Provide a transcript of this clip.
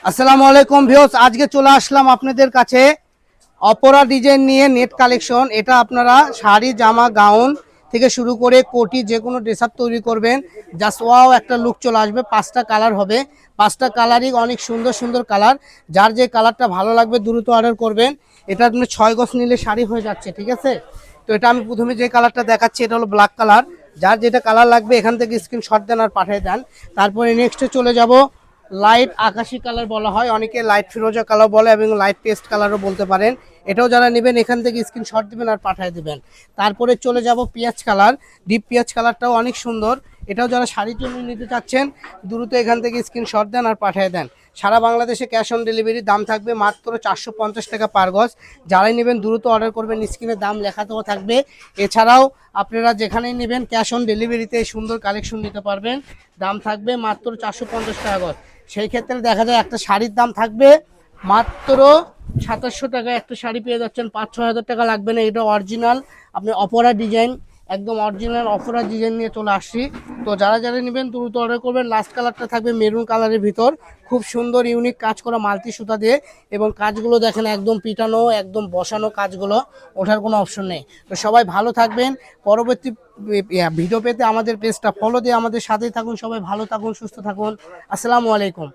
আসসালামু আলাইকুম ভিউয়ার্স, আজকে চলে আসলাম আপনাদের কাছে অপরা ডিজাইন নিয়ে নেট কালেকশন। এটা আপনারা শাড়ি, জামা, গাউন থেকে শুরু করে কোটি যে কোনো ড্রেস আপ তৈরি করবেন, জাস্ট ওয়াও একটা লুক চলে আসবে। 5টা কালার হবে, 5টা কালারই অনেক সুন্দর সুন্দর কালার। যার যে কালারটা ভালো লাগবে দ্রুত অর্ডার করবেন। এটা আপনি 6 গজ নিলে শাড়ি হয়ে যাচ্ছে, ঠিক আছে? তো এটা আমি প্রথমে যে কালারটা দেখাচ্ছি এটা হলো ব্ল্যাক কালার। যার যেটা কালার লাগবে এখান থেকে স্ক্রিনশট দেন আর পাঠিয়ে দেন। তারপরে নেক্সটে চলে যাব, লাইট আকাশি কালার বলা হয়, অনেকে লাইট ফিরোজা কালার বলে এবং লাইট পেস্ট কালারও বলতে পারেন। এটাও যারা নেবেন এখান থেকে স্ক্রিনশট দিবেন আর পাঠিয়ে দিবেন। তারপরে চলে যাব পেঁয়াজ কালার, ডিপ পেঁয়াজ কালারটাও অনেক সুন্দর। এটাও যারা শাড়ির জন্য নিতে চাচ্ছেন দ্রুত এখান থেকে স্ক্রিনশট দেন আর পাঠিয়ে দেন। সারা বাংলাদেশে ক্যাশ অন ডেলিভারি, দাম থাকবে মাত্র 450 টাকা পার গজ। যারাই নেবেন দ্রুত অর্ডার করবেন, স্ক্রিনে দাম লেখাতেও থাকবে। এছাড়াও আপনারা যেখানেই নেবেন ক্যাশ অন ডেলিভারিতে সুন্দর কালেকশন নিতে পারবেন। দাম থাকবে মাত্র 450 টাকা গজ। সেই ক্ষেত্রে দেখা যায় একটা শাড়ির দাম থাকবে মাত্র 2700 টাকা। একটা শাড়ি পেয়ে যাচ্ছেন 5-6 হাজার টাকা লাগবে না। এটা অরিজিনাল আপনি অপরা ডিজাইন, একদম অরিজিনাল অপরা ডিজাইন নিয়ে চলে আসছি। তো যারা যারা নেবেন দ্রুত অর্ডার করবেন। লাস্ট কালারটা থাকবে মেরুন কালারের ভিতর, খুব সুন্দর ইউনিক কাজ করা মাল্টি সুতা দিয়ে, এবং কাজগুলো দেখেন একদম পিটানো, একদম বসানো কাজগুলো, ওঠার কোনো অপশন নেই। তো সবাই ভালো থাকবেন। পরবর্তী ভিডিও পেতে আমাদের পেজটা ফলো দিয়ে আমাদের সাথেই থাকুন। সবাই ভালো থাকুন, সুস্থ থাকুন। আসসালামু আলাইকুম।